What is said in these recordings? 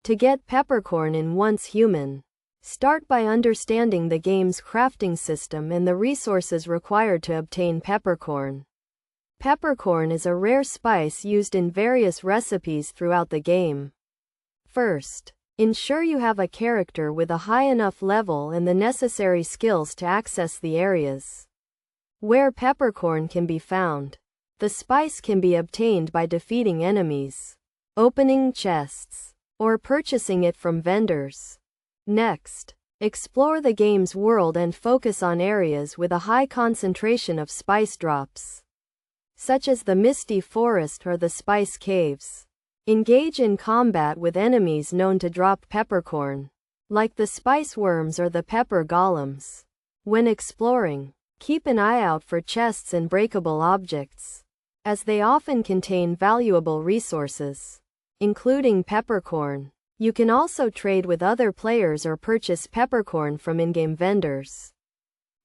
To get peppercorn in Once Human, start by understanding the game's crafting system and the resources required to obtain peppercorn. Peppercorn is a rare spice used in various recipes throughout the game. First, ensure you have a character with a high enough level and the necessary skills to access the areas where peppercorn can be found. The spice can be obtained by defeating enemies, opening chests, or purchasing it from vendors. Next, explore the game's world and focus on areas with a high concentration of spice drops, such as the Misty Forest or the Spice Caves. Engage in combat with enemies known to drop peppercorn, like the spice worms or the pepper golems. When exploring, keep an eye out for chests and breakable objects, as they often contain valuable resources, including peppercorn. You can also trade with other players or purchase peppercorn from in-game vendors,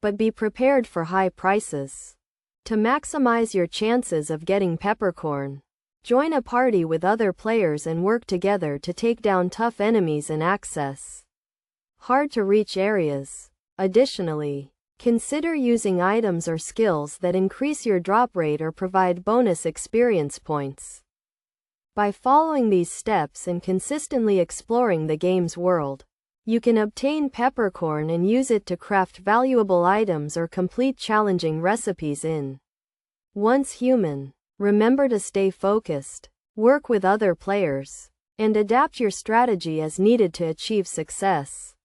but be prepared for high prices. To maximize your chances of getting peppercorn, join a party with other players and work together to take down tough enemies and access hard-to-reach areas. Additionally, consider using items or skills that increase your drop rate or provide bonus experience points. By following these steps and consistently exploring the game's world, you can obtain peppercorn and use it to craft valuable items or complete challenging recipes in Once Human. Remember to stay focused, work with other players, and adapt your strategy as needed to achieve success.